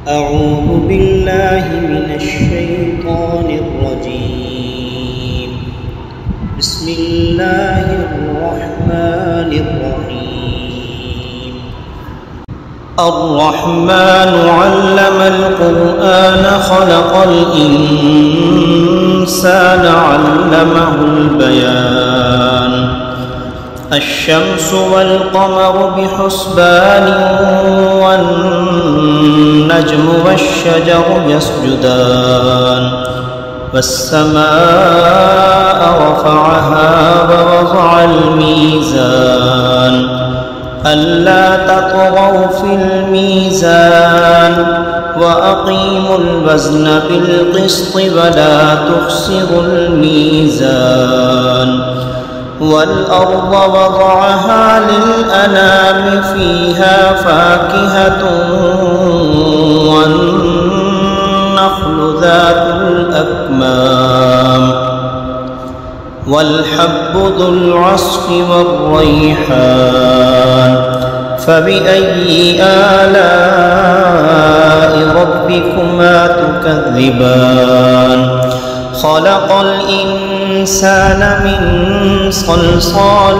أعوذ بالله من الشيطان الرجيم. بسم الله الرحمن الرحيم. الرحمن علم القرآن خلق الإنسان علمه البيان. الشمس والقمر بحسبان والنجم والشجر يسجدان. والسماء رفعها ووضع الميزان ألا تطغوا في الميزان وأقيموا الوزن بالقسط ولا تخسروا الميزان. والأرض وضعها للأنام فيها فاكهة والنخل ذات الأكمام والحب ذو العصف والريحان. فبأي آلاء ربكما تكذبان؟ خلق الإنسان من صلصال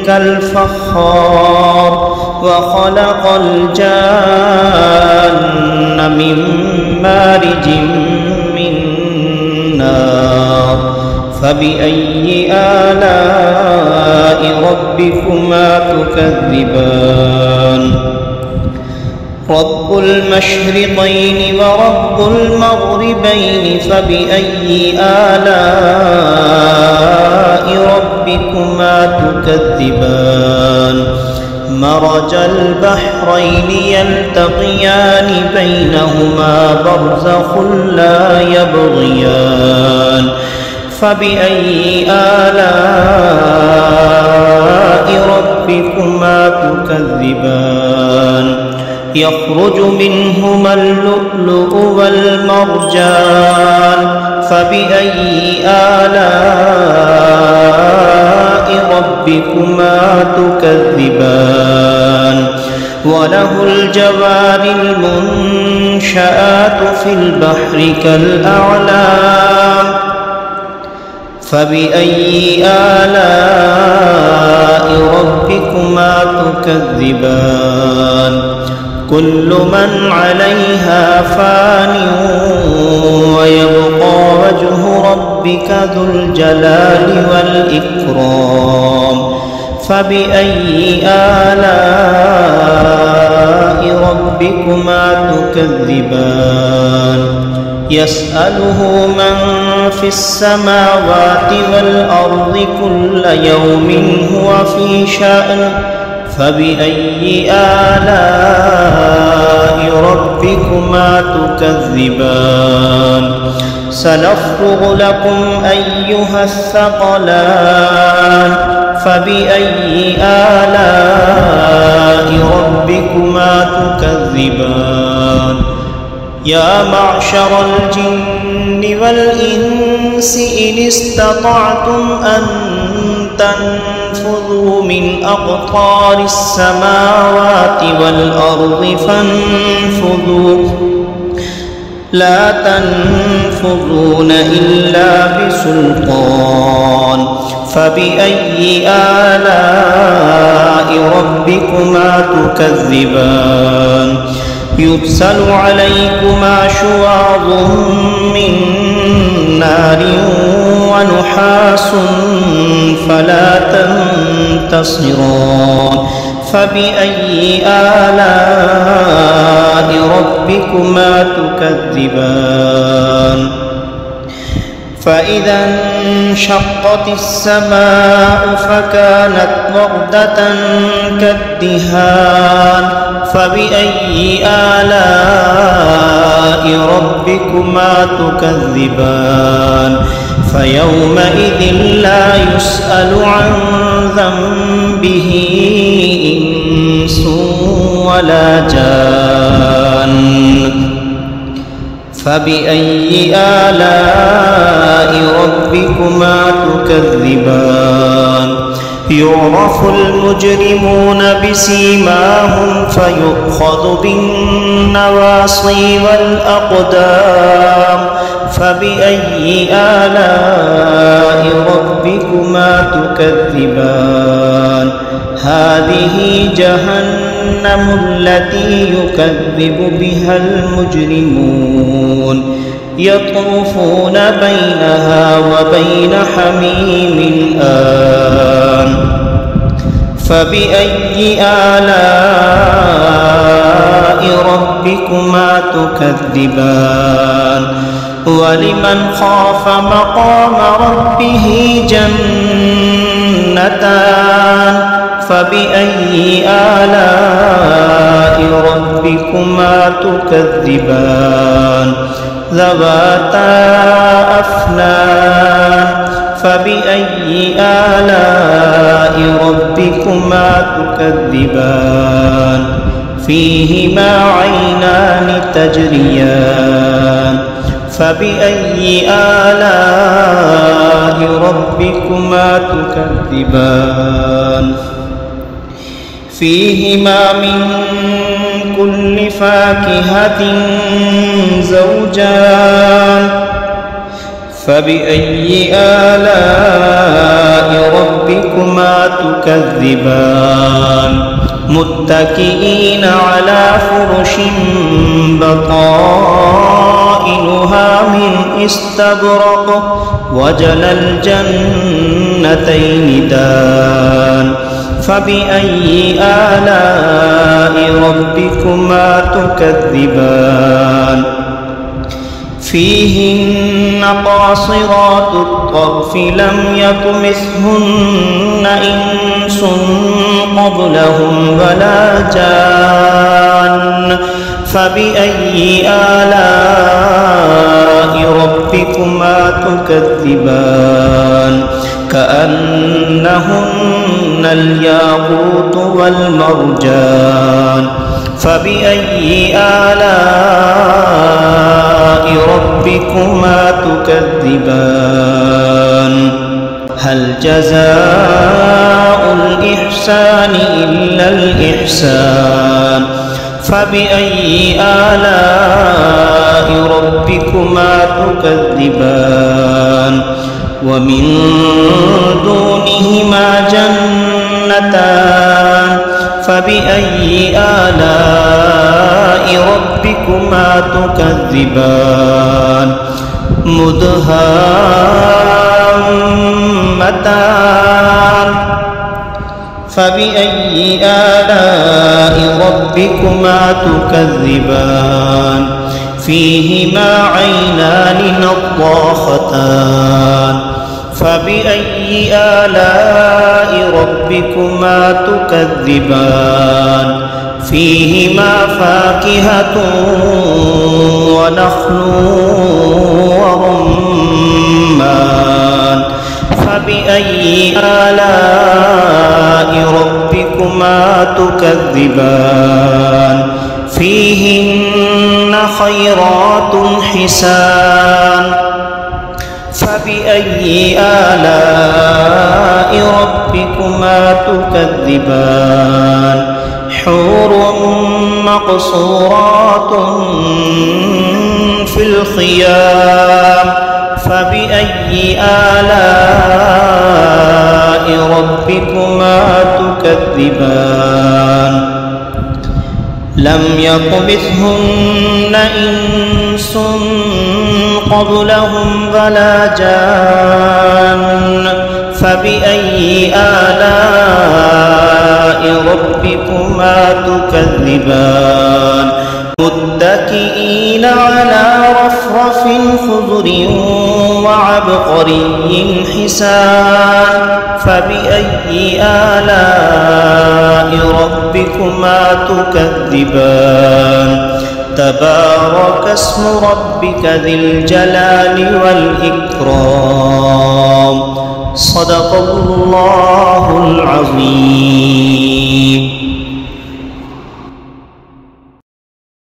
كالفخار وخلق الجان من مارج من نار. فبأي آلاء ربكما تكذبان؟ رب المشرقين ورب المغربين فبأي آلاء ربكما تكذبان؟ مرج البحرين يلتقيان بينهما برزخ لا يبغيان. فبأي آلاء ربكما تكذبان؟ يخرج منهما اللؤلؤ والمرجان. فبأي آلاء ربكما تكذبان؟ وله الجوار المنشآت في البحر كالأعلام. فبأي آلاء ربكما تكذبان؟ كل من عليها فان ويبقى وجه ربك ذو الجلال والإكرام. فبأي آلاء ربكما تكذبان؟ يسأله من في السماوات والأرض كل يوم هو في شأن. فبأي آلاء ربكما تكذبان؟ سنفرغ لكم أيها الثقلان. فبأي آلاء ربكما تكذبان؟ يا معشر الجن والإنس إن استطعتم أن تنفذوا من أقطار السماوات والأرض فانفذوا لا تنفذون إلا بسلطان. فبأي آلاء ربكما تكذبان؟ يرسل عليكما شواظ من نار ونحاس فلا تنتصران. فبأي آلاء ربكما تكذبان؟ فإذا انشقت السماء فكانت وردة كالدهان. فبأي آلاء ربكما تكذبان؟ فيومئذ لا يسأل عن ذنبه إنس ولا جان. فبأي آلاء ربكما تكذبان؟ يعرف المجرمون بسيماهم فيؤخذ بالنواصي والأقدام فبأي آلاء ربكما تكذبان هذه جهنم التي يكذب بها المجرمون يطوفون بينها وبين حميم آن فبأي آلاء ربكما تكذبان ولمن خاف مقام ربه جنتان فبأي آلاء ربكما تكذبان ذواتا أفنان فبأي آلاء ربكما تكذبان فيهما عينان تجريان فبأي آلاء ربكما تكذبان فيهما من كل فاكهة زوجان فبأي آلاء ربكما تكذبان متكئين على فرش بطائنها من استبرق وجنى الجنتين دان فبأي آلاء ربكما تكذبان فيهن قاصرات الطرف لم يطمثهن إنس قبلهم ولا جان فبأي آلاء ربكما تكذبان كأنهن الياقوت والمرجان فبأي آلاء ربكما تكذبان هل جزاء الإحسان إلا الإحسان فبأي آلاء ربكما تكذبان ومن دونهما جنتان فبأي آلاء ربكما تكذبان مدهامتان فبأي آلاء ربكما تكذبان فيهما عينان نضاختان فبأي آلاء ربكما تكذبان فيهما فاكهة ونخل ورمان فبأي آلاء ربكما تكذبان فيهن خيرات حسان فبأي آلاء ربكما تكذبان حور مقصورات في الخيام فبأي آلاء ربكما تكذبان لم يطمثهن إنس قبلهم ولا جان فبأي آلاء ربكما تكذبان متكئين على رفرف خضر وعبقري حسان فبأي آلاء ربكما تكذبان تبارك اسم ربك ذي الجلال والإكرام صدق الله العظيم.